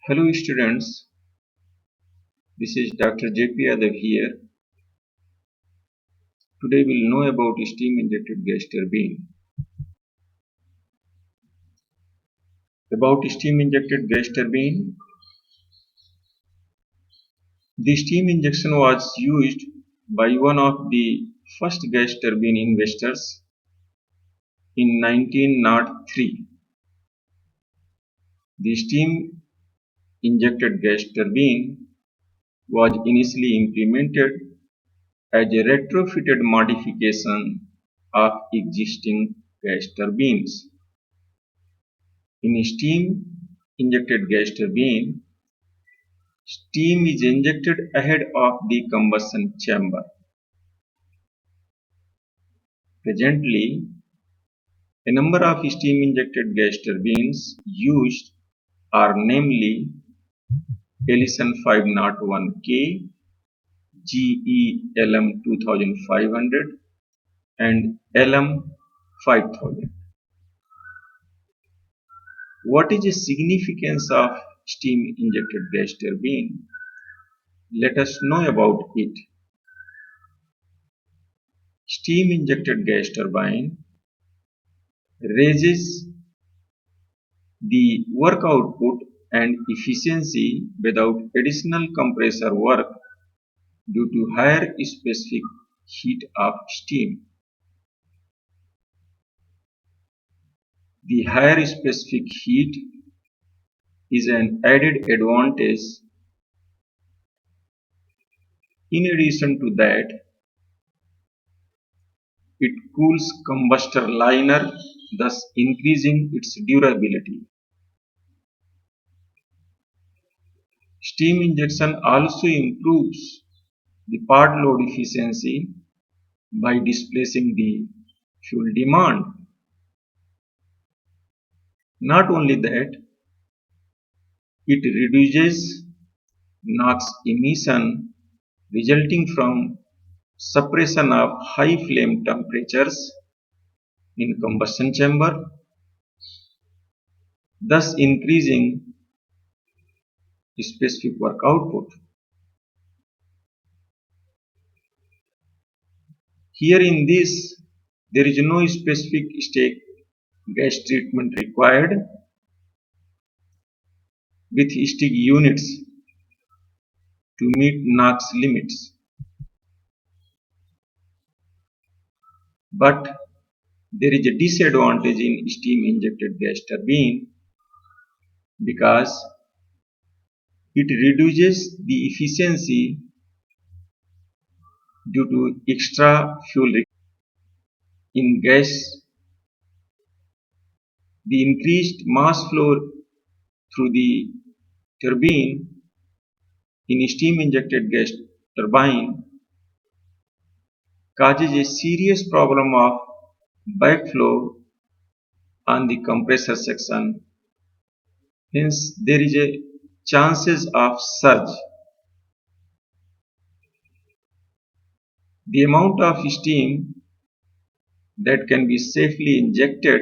Hello students, this is Dr. JP Yadav here. Today we'll know about steam injected gas turbine. About steam injected gas turbine, the steam injection was used by one of the first gas turbine investors in 1903. The steam injected gas turbine was initially implemented as a retrofitted modification of existing gas turbines. In a steam injected gas turbine, steam is injected ahead of the combustion chamber. Presently, a number of steam injected gas turbines used are namely Ellison 501K, GE LM 2500 and LM 5000. What is the significance of steam injected gas turbine? Let us know about it. Steam injected gas turbine raises the work output and efficiency without additional compressor work due to higher specific heat of steam. The higher specific heat is an added advantage. In addition to that, it cools combustor liner, thus increasing its durability. Steam injection also improves the part load efficiency by displacing the fuel demand. Not only that, it reduces NOx emission resulting from suppression of high flame temperatures in combustion chamber, thus increasing specific work output. Here in this, there is no specific state gas treatment required with stick units to meet NOx limits. But there is a disadvantage in steam injected gas turbine because it reduces the efficiency due to extra fuel in gas. The increased mass flow through the turbine in steam injected gas turbine causes a serious problem of backflow on the compressor section. Hence, there is a chances of surge. The amount of steam that can be safely injected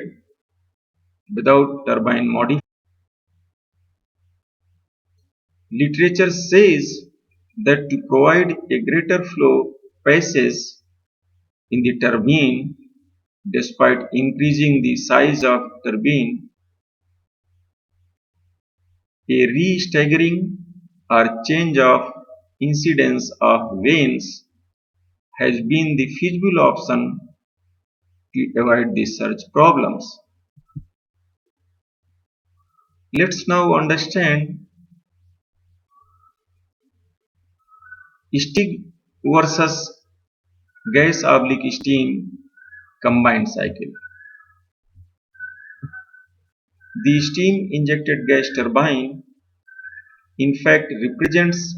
without turbine modification. Literature says that to provide a greater flow passage in the turbine, despite increasing the size of turbine, a re-staggering or change of incidence of vanes has been the feasible option to avoid the surge problems. Let's now understand stick versus gas/steam combined cycle. The steam injected gas turbine in fact represents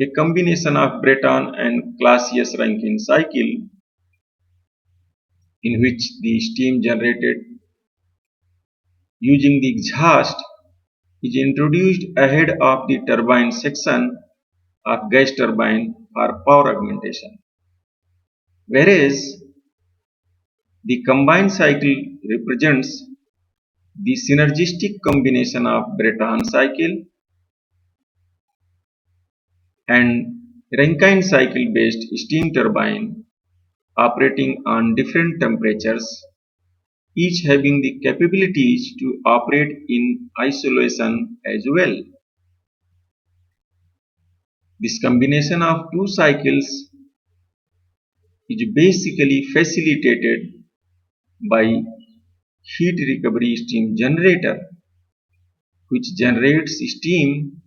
a combination of Brayton and Clausius-Rankine cycle in which the steam generated using the exhaust is introduced ahead of the turbine section of gas turbine for power augmentation. Whereas the combined cycle represents The synergistic combination of Brayton cycle and Rankine cycle based steam turbine operating on different temperatures, each having the capabilities to operate in isolation as well. This combination of two cycles is basically facilitated by heat recovery steam generator, which generates steam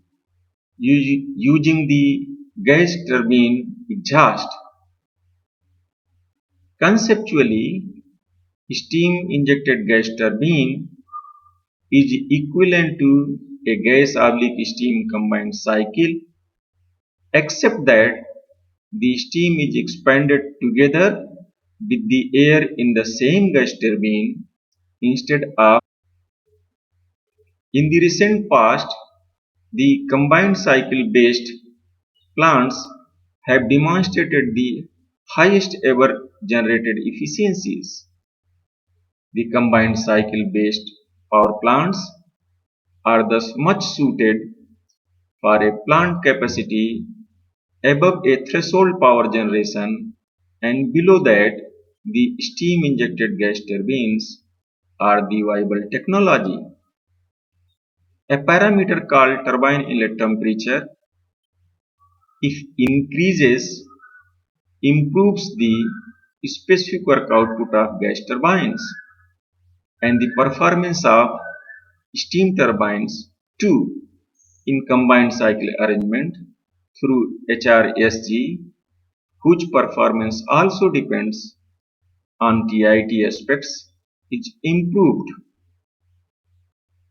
using the gas turbine exhaust. Conceptually, steam injected gas turbine is equivalent to a gas/steam combined cycle, except that the steam is expanded together with the air in the same gas turbine instead of. In the recent past, the combined cycle based plants have demonstrated the highest ever generated efficiencies. The combined cycle based power plants are thus much suited for a plant capacity above a threshold power generation, and below that the steam injected gas turbines are the viable technology. A parameter called turbine inlet temperature, if increases, improves the specific work output of gas turbines and the performance of steam turbines too in combined cycle arrangement through HRSG, whose performance also depends on TIT aspects, is improved.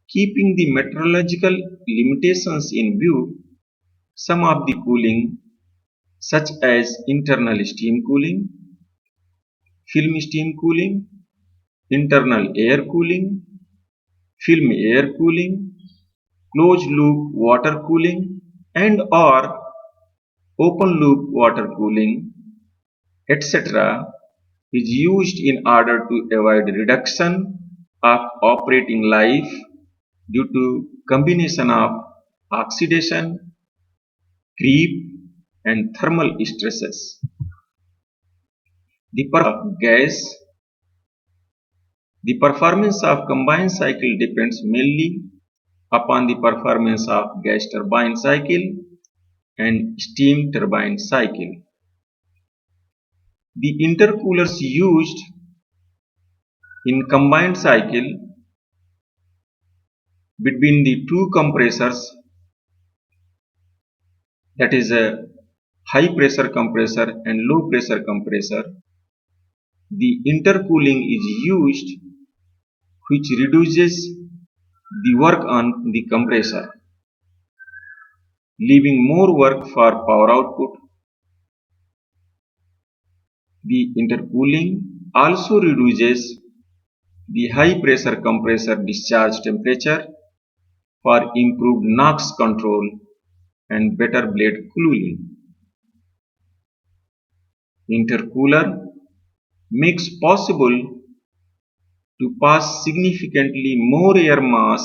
Keeping the meteorological limitations in view, some of the cooling, such as internal steam cooling, film steam cooling, internal air cooling, film air cooling, closed loop water cooling, and or open loop water cooling, etc. is used in order to avoid reduction of operating life due to combination of oxidation, creep, and thermal stresses. The performance of combined cycle depends mainly upon the performance of gas turbine cycle and steam turbine cycle. The intercoolers used in combined cycle between the two compressors, that is a high pressure compressor and low pressure compressor, the intercooling is used, which reduces the work on the compressor, leaving more work for power output. The intercooling also reduces the high pressure compressor discharge temperature for improved NOx control and better blade cooling. Intercooler makes possible to pass significantly more air mass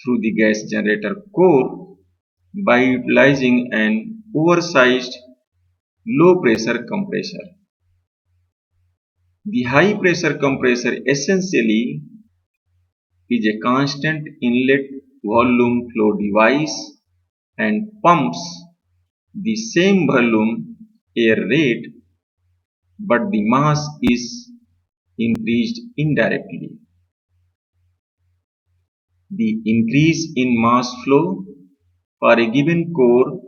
through the gas generator core by utilizing an oversized low pressure compressor. The high pressure compressor essentially is a constant inlet volume flow device and pumps the same volume air rate, but the mass is increased indirectly. The increase in mass flow for a given core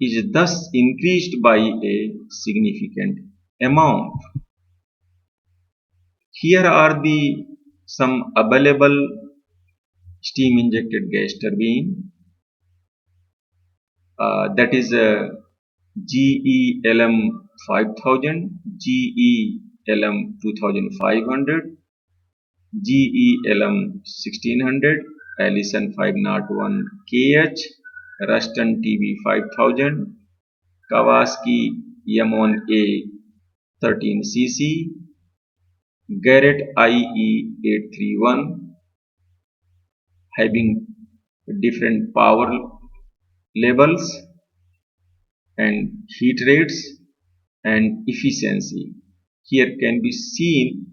is thus increased by a significant amount. Here are the some available steam injected gas turbine, that is GELM 5000, GELM 2500, GELM 1600, Allison 501KH, Ruston TB 5000, Kawasaki M1A 13cc, Garrett IE831 having different power levels and heat rates and efficiency. Here can be seen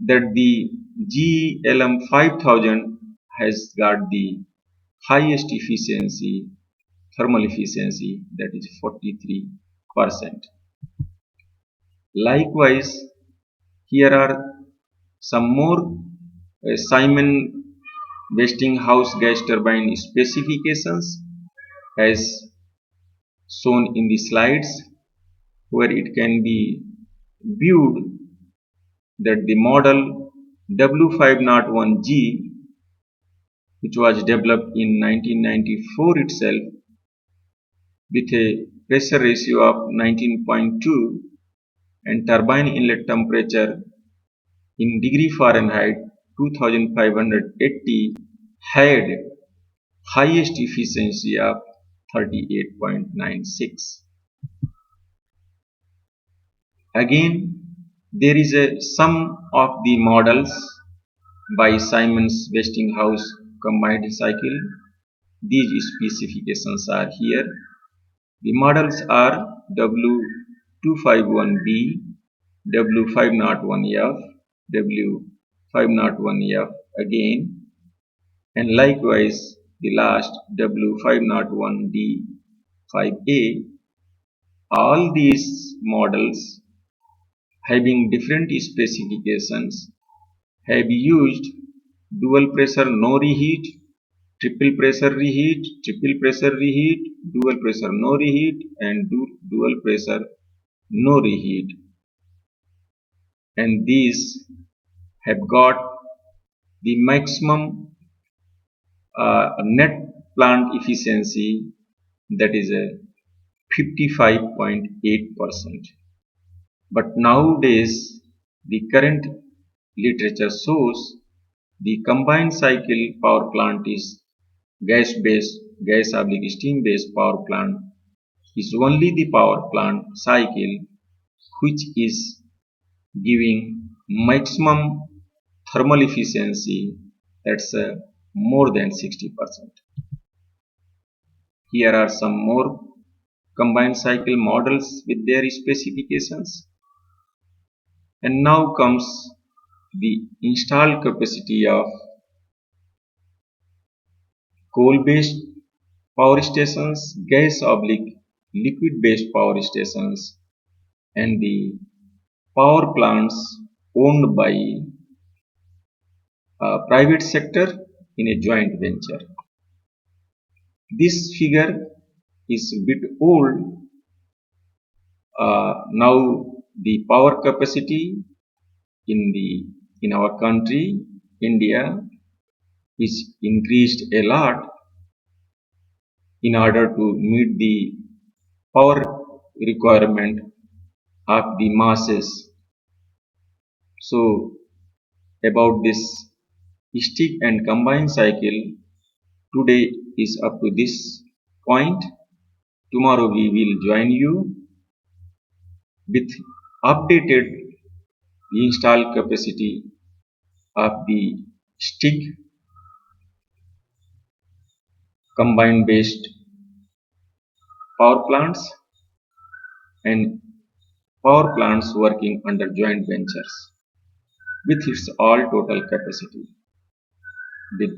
that the GLM 5000 has got the highest efficiency, thermal efficiency, that is 43%. Likewise, here are some more Simon Westinghouse gas turbine specifications as shown in the slides, where it can be viewed that the model W501G, which was developed in 1994 itself with a pressure ratio of 19.2 and turbine inlet temperature in degree Fahrenheit 2580, had highest efficiency of 38.96. Again, there is a sum of the models by Siemens Westinghouse combined cycle. These specifications are here. The models are W251B, W501F, W501F again, and likewise the last W501D5A. All these models having different specifications have used dual pressure no reheat, triple pressure reheat, dual pressure no reheat, and dual pressure no reheat. And these have got the maximum net plant efficiency, that is a 55.8%. But nowadays, the current literature shows the combined cycle power plant is gas/steam based power plant is only the power plant cycle which is giving maximum thermal efficiency, that's more than 60%. Here are some more combined cycle models with their specifications. And now comes the installed capacity of coal-based power stations, gas/liquid-based power stations, and the power plants owned by private sector in a joint venture. This figure is a bit old. Now the power capacity in our country, India, is increased a lot in order to meet the power requirement of the masses. So about this stick and combined cycle, today is up to this point. Tomorrow we will join you with updated installed capacity of the stick combined based power plants and power plants working under joint ventures with its all total capacity. With